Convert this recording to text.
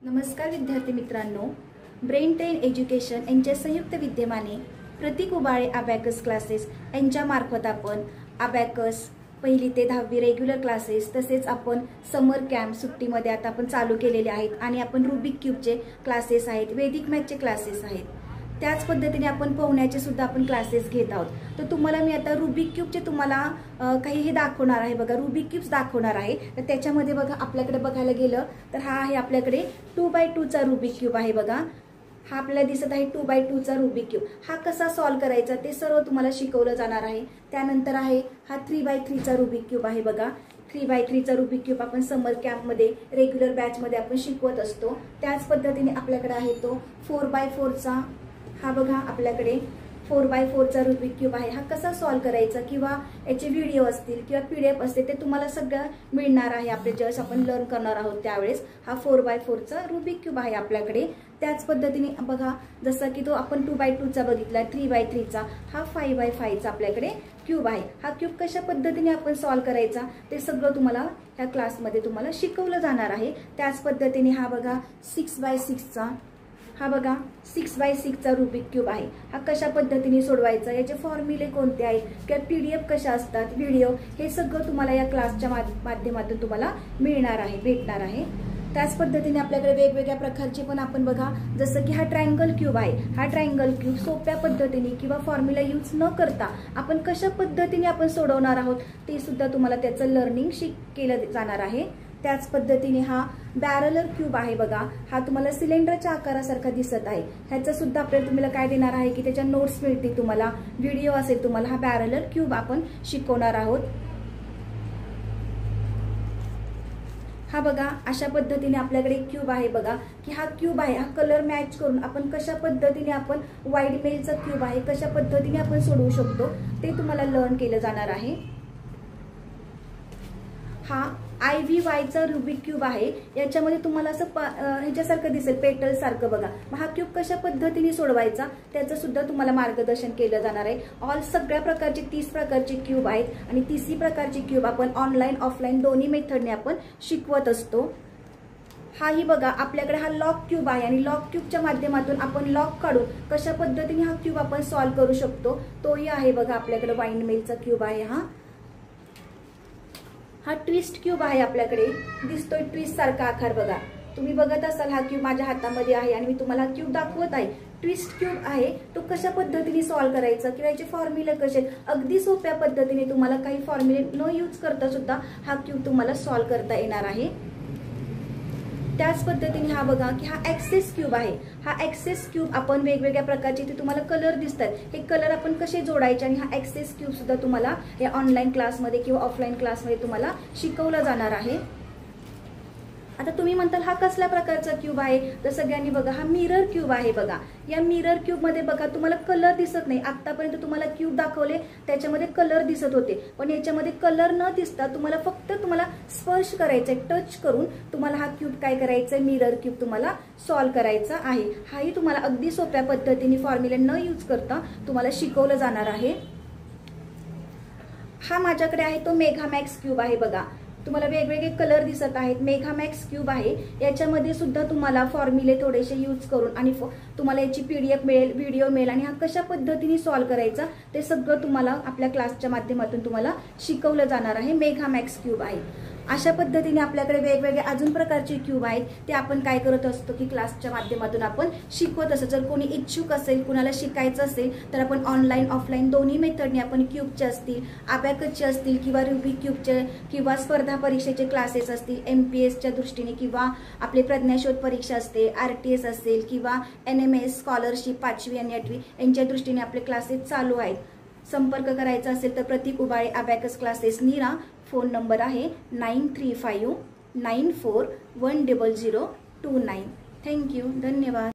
नमस्कार विद्यार्थी मित्रांनो, ब्रेन ट्रेन एज्युकेशन यांच्या संयुक्त विद्यमाने प्रतीक उबाळे अबॅकस क्लासेस यांच्या मार्फत आपण अबॅकस पहिली ते 10वी रेग्युलर क्लासेस तसेच आपण समर कॅम्प सुट्टीमध्ये आता आपण चालू केलेले आहेत आणि आपण रुबिक क्यूबचे क्लासेस आहेत, वैदिक मॅथचे क्लासेस आहेत, त्याच पद्धतीने आपण पोहण्याचे सुद्धा आपण क्लासेस घेत आहोत। तर तुम्हाला मी आता रुबिक क्यूबचे तुम्हाला काही हे दाखवणार आहे बघा, रुबिक क्यूब्स दाखवणार आहे। तर त्याच्यामध्ये बघा आपल्याकडे बघायला गेलं तर हा आहे आपल्याकडे 2x2 चा रुबिक क्यूब आहे बघा। हा आपल्याला दिसत आहे 2x2 चा रुबिक क्यूब। हा कसा सॉल्व करायचा ते सर्व तुम्हाला शिकवलं जाणार आहे। त्यानंतर आहे हा 3x3 चा रुबिक क्यूब आहे बघा। 3x3 चा रुबिक क्यूब आपण समर कॅम्प मध्ये रेग्युलर बॅच मध्ये आपण शिकवत असतो। त्याच पद्धतीने आपल्याकडे आहे तो 4x4 चा, हा बघा आपल्याकडे 4x4 चा रुबिक क्यूब आहे। हा कसा सॉल्व करायचा किंवा याचे व्हिडिओ असतील किंवा PDF असते ते तुम्हाला सगळं मिळणार आहे आपल्या ज्यावेळेस आपण लर्न करणार आहोत त्यावेळेस। हा 4x4 चा रुबिक क्यूब आहे आपल्याकडे। त्याच पद्धतीने बघा जसं की तो आपण 2x2 चा बघितला, 3x3 चा, हा 5x5 चा आपल्याकडे क्यूब आहे। हा क्यूब कशा पद्धतीने आपण सॉल्व करायचा ते सगळं तुम्हाला या क्लासमध्ये तुम्हाला शिकवलं जाणार आहे। त्याच पद्धतीने हा बघा 6x6 चा, हा बघा 6x6 चा रुबिक क्यूब आहे। हा कशा पद्धतीने सोडवायचा, याचे फॉर्म्युले कोणते आहेत किंवा PDF कशा असतात, व्हिडिओ, हे सगळं तुम्हाला या क्लासच्या माध्यमातून तुम्हाला मिळणार आहे, भेटणार आहे। त्याच पद्धतीने आपल्याकडे वेगवेगळ्या प्रकारचे पण आपण बघा जसं की हा ट्रायंगल क्यूब आहे। हा ट्रायंगल क्यूब सोप्या पद्धतीने किंवा फॉर्म्युला यूज न करता आपण कशा पद्धतीने आपण सोडवणार आहोत ते सुद्धा तुम्हाला त्याचं लर्निंग केलं जाणार आहे। त्याच पद्धतीने हा बॅरलर क्यूब आहे बघा। हा तुम्हाला सिलेंडरच्या आकारासारखा दिसत आहे। ह्याचं सुद्धा आपल्याला तुम्हाला काय देणार आहे की त्याच्या नोट्स मिळतील तुम्हाला, व्हिडिओ असेल तुम्हाला। हा बॅरलर क्यूब आपण शिकवणार आहोत। हा बघा अशा पद्धतीने आपल्याकडे क्यूब आहे बघा की हा क्यूब आहे, हा कलर मॅच करून आपण कशा पद्धतीने आपण वाईड मेलचा क्यूब आहे कशा पद्धतीने आपण सोडवू शकतो ते तुम्हाला लर्न केलं जाणार आहे। हा IVY चा रुबिक क्यूब आहे। याच्यामध्ये तुम्हाला असं ह्याच्यासारखं दिसेल, पेटल सारखं बघा। हा क्यूब कशा पद्धतीने सोडवायचा त्याचं सुद्धा तुम्हाला मार्गदर्शन केलं जाणार आहे। ऑल सगळ्या प्रकारचे 30 प्रकारचे क्यूब आहेत आणि 30 प्रकारचे क्यूब आपण ऑनलाईन ऑफलाईन दोन्ही मेथडने आपण शिकवत असतो। हाही बघा आपल्याकडे हा लॉक क्यूब आहे आणि लॉक क्यूबच्या माध्यमातून आपण लॉक काढून कशा पद्धतीने हा क्यूब आपण सॉल्व करू शकतो तोही आहे बघा आपल्याकडे वाइंड मिलचा क्यूब आहे। हा ट्विस्ट क्यूब आहे, आपल्याकडे दिसतोय ट्विस्ट सारखा आकार बघा। तुम्ही बघत असाल हा क्यूब माझ्या हातामध्ये आहे आणि मी तुम्हाला हा क्यूब दाखवत आहे। ट्विस्ट क्यूब आहे, तो कशा पद्धतीने सॉल्व करायचा किंवा याचे फॉर्म्युले कसे, अगदी सोप्या पद्धतीने तुम्हाला काही फॉर्म्युले न यूज करता सुद्धा हा क्यूब तुम्हाला सॉल्व करता येणार आहे। त्याच पद्धतीने हा बघा की हा ऍक्सेस क्यूब आहे। हा ऍक्सेस क्यूब आपण वेगवेगळ्या प्रकारचे ते तुम्हाला कलर दिसतात, हे कलर आपण कसे जोडायचे आणि हा ऍक्सेस क्यूब सुद्धा तुम्हाला या ऑनलाईन क्लासमध्ये किंवा ऑफलाईन क्लासमध्ये तुम्हाला शिकवलं जाणार आहे। आता तुम्ही म्हणताल हा कसल्या प्रकारचा क्यूब आहे, तर सगळ्यांनी बघा हा मिरर क्यूब आहे बघा। या मिरर क्यूब मध्ये बघा तुम्हाला कलर दिसत नाही, आतापर्यंत तुम्हाला क्यूब दाखवले त्याच्यामध्ये कलर दिसत होते, पण याच्यामध्ये कलर न दिसता तुम्हाला फक्त तुम्हाला स्पर्श करायचंय, टच करून तुम्हाला हा क्यूब काय करायचंय, मिरर क्यूब तुम्हाला सॉल्व करायचा आहे। हाही तुम्हाला अगदी सोप्या पद्धतीने फॉर्म्युले न यूज करता तुम्हाला शिकवलं जाणार आहे। हा माझ्याकडे आहे तो मेगामॅक्स क्यूब आहे बघा। तुम्हाला वेगवेगळे कलर दिसत आहेत, मेगामॅक्स क्यूब आहे। याच्यामध्ये सुद्धा तुम्हाला फॉर्म्युले थोडेसे यूज करून आणि तुम्हाला याची PDF मिळेल, व्हिडिओ मिळेल आणि हा कशा पद्धतीने सॉल्व करायचा ते सगळं तुम्हाला आपल्या क्लासच्या माध्यमातून तुम्हाला शिकवलं जाणार आहे। मेगामॅक्स क्यूब आहे। अशा पद्धतीने आपल्याकडे वेगवेगळे अजून प्रकारचे क्यूब आहेत, ते आपण काय करत असतो की क्लासच्या माध्यमातून आपण शिकवत असतो। जर कोणी इच्छुक असेल, कुणाला शिकायचं असेल तर आपण ऑनलाईन ऑफलाईन दोन्ही मेथडने आपण क्यूबचे असतील, अबॅकसचे असतील किंवा रुबिक क्यूबचे किंवा स्पर्धा परीक्षेचे क्लासेस असतील, MPSच्या दृष्टीने किंवा आपले प्रज्ञाशोध परीक्षा असते, RTS असेल किंवा NMS स्कॉलरशिप 5वी आणि 8वी यांच्या दृष्टीने आपले क्लासेस चालू आहेत। संपर्क करायचा असेल तर Pratik Ubale abacus classes Nira, phone number आहे 9359410029। थँक्यू, धन्यवाद।